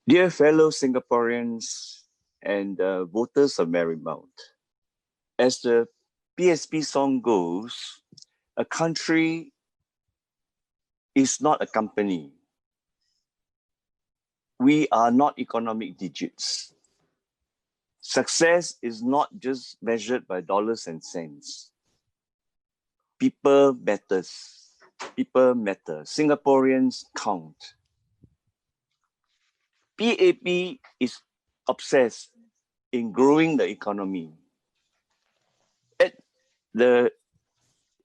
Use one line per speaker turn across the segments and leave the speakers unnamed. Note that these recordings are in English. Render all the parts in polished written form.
Dear fellow Singaporeans and voters of Marymount, as the PSP song goes, a country is not a company. We are not economic digits. Success is not just measured by dollars and cents. People matters. People matter. Singaporeans count. PAP is obsessed in growing the economy at the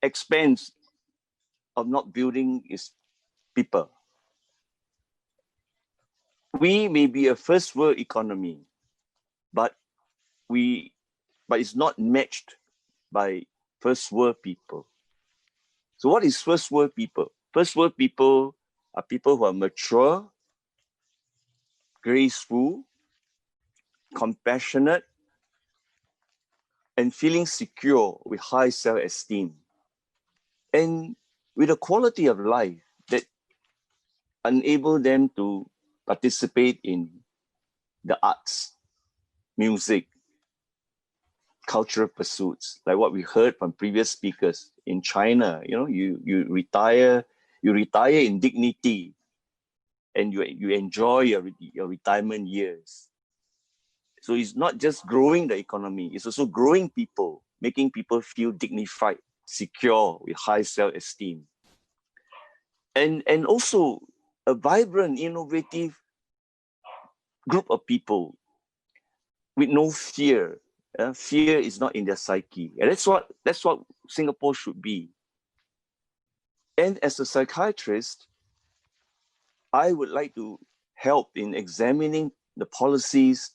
expense of not building its people. We may be a first world economy, but it's not matched by first world people. So what is first world people? First world people are people who are mature, graceful, compassionate, and feeling secure with high self-esteem, and with a quality of life that enable them to participate in the arts, music, cultural pursuits, like what we heard from previous speakers. In China, you retire in dignity, and you enjoy your retirement years. So it's not just growing the economy, it's also growing people, making people feel dignified, secure, with high self-esteem. And also a vibrant, innovative group of people with no fear. Fear is not in their psyche. And that's what Singapore should be. And as a psychiatrist, I would like to help in examining the policies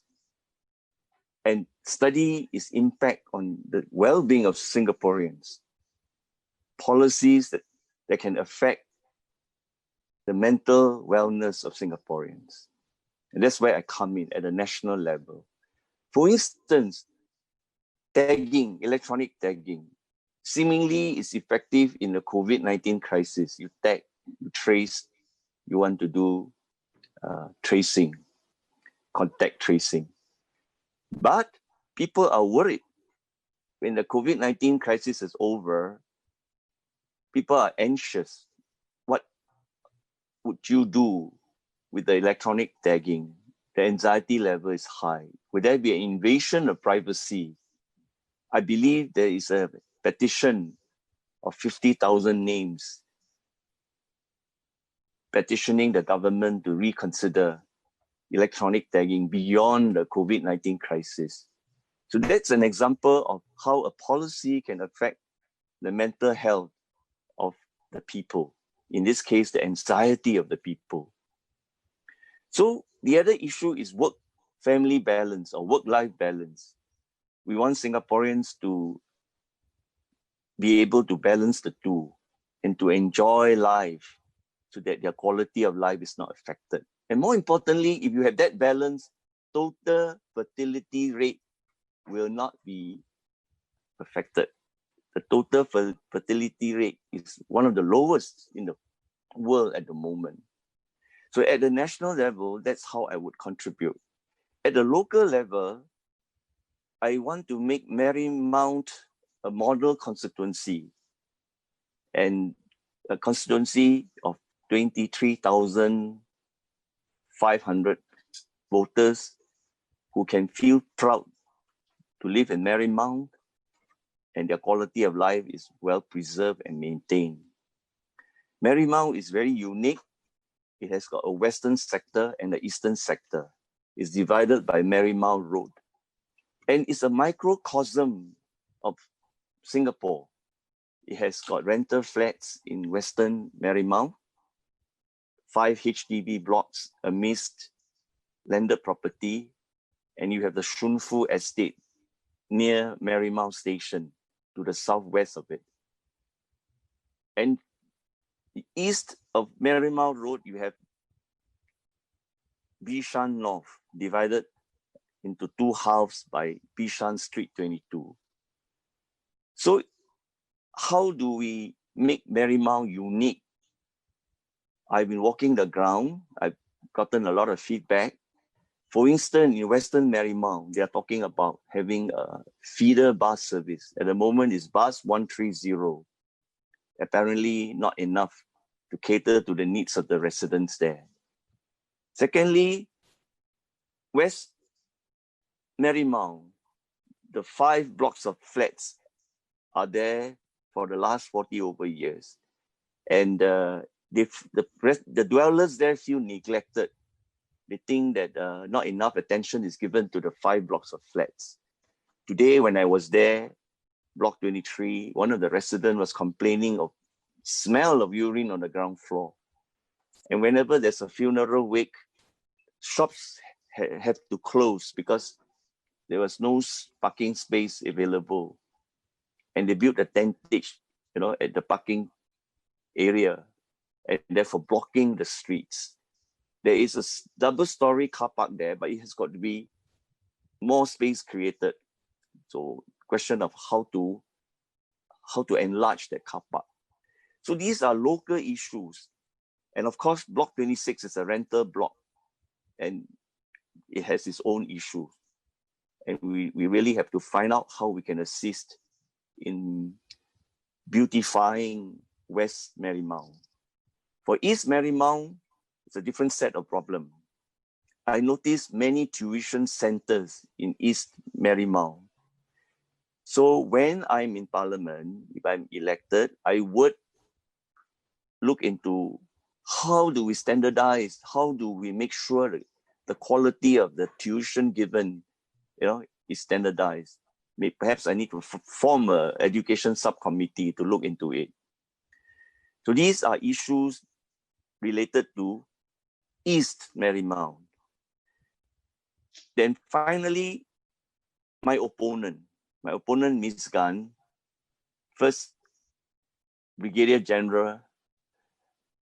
and study its impact on the well-being of Singaporeans. Policies that can affect the mental wellness of Singaporeans. And that's where I come in at a national level. For instance, tagging, electronic tagging, seemingly is effective in the COVID-19 crisis. You tag, you trace, you want to do tracing, contact tracing. But people are worried. When the COVID-19 crisis is over, people are anxious. What would you do with the electronic tagging? The anxiety level is high. Would there be an invasion of privacy? I believe there is a petition of 50,000 names petitioning the government to reconsider electronic tagging beyond the COVID-19 crisis. So that's an example of how a policy can affect the mental health of the people. In this case, the anxiety of the people. So the other issue is work-family balance or work-life balance. We want Singaporeans to be able to balance the two and to enjoy life so that their quality of life is not affected. And more importantly, if you have that balance, total fertility rate will not be affected. The total fertility rate is one of the lowest in the world at the moment. So at the national level, that's how I would contribute. At the local level, I want to make Marymount a model constituency, and a constituency of 23,500 voters who can feel proud to live in Marymount and their quality of life is well preserved and maintained. Marymount is very unique. It has got a western sector and the eastern sector. It's divided by Marymount Road. And it's a microcosm of Singapore. It has got rental flats in western Marymount, 5 HDB blocks amidst landed property, and you have the Shunfu estate near Marymount Station to the southwest of it. And the east of Marymount Road, you have Bishan North, divided into two halves by Bishan Street 22. So how do we make Marymount unique? I've been walking the ground. I've gotten a lot of feedback. For instance, in Western Marymount, they are talking about having a feeder bus service. At the moment, it's bus 130. Apparently not enough to cater to the needs of the residents there. Secondly, West Marymount, the 5 blocks of flats are there for the last 40 over years. And the dwellers there feel neglected. They think that not enough attention is given to the 5 blocks of flats. Today, when I was there, block 23, one of the residents was complaining of smell of urine on the ground floor. And whenever there's a funeral wake, shops have to close because there was no parking space available. And they built a tentage, at the parking area, and therefore blocking the streets. There is a double-story car park there, but it has got to be more space created. So question of how to enlarge that car park. So these are local issues. And of course, block 26 is a rental block and it has its own issues. And we really have to find out how we can assist in beautifying West Marymount. For East Marymount, it's a different set of problems. I noticed many tuition centers in East Marymount. So when I'm in Parliament, if I'm elected, I would look into how do we standardize, how do we make sure that the quality of the tuition given, is standardized. Perhaps I need to form an education subcommittee to look into it. So these are issues related to East Marymount. Then finally, my opponent, Ms. Gan, first Brigadier General,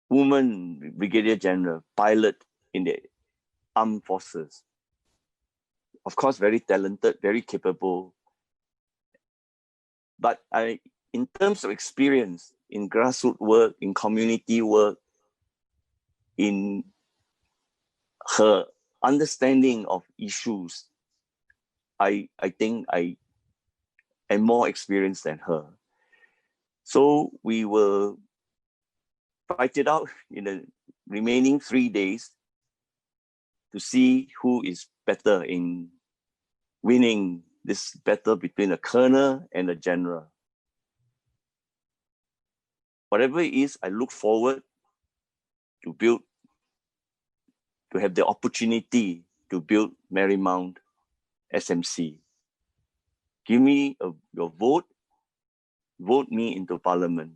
woman Brigadier General, pilot in the armed forces. Of course, very talented, very capable. But in terms of experience in grassroots work, in community work, in her understanding of issues, I think I am more experienced than her. So we will fight it out in the remaining 3 days to see who is better in winning this battle between a colonel and a general. Whatever it is, I look forward to have the opportunity to build Marymount SMC. Give me your vote me into Parliament.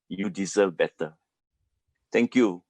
You deserve better. Thank you.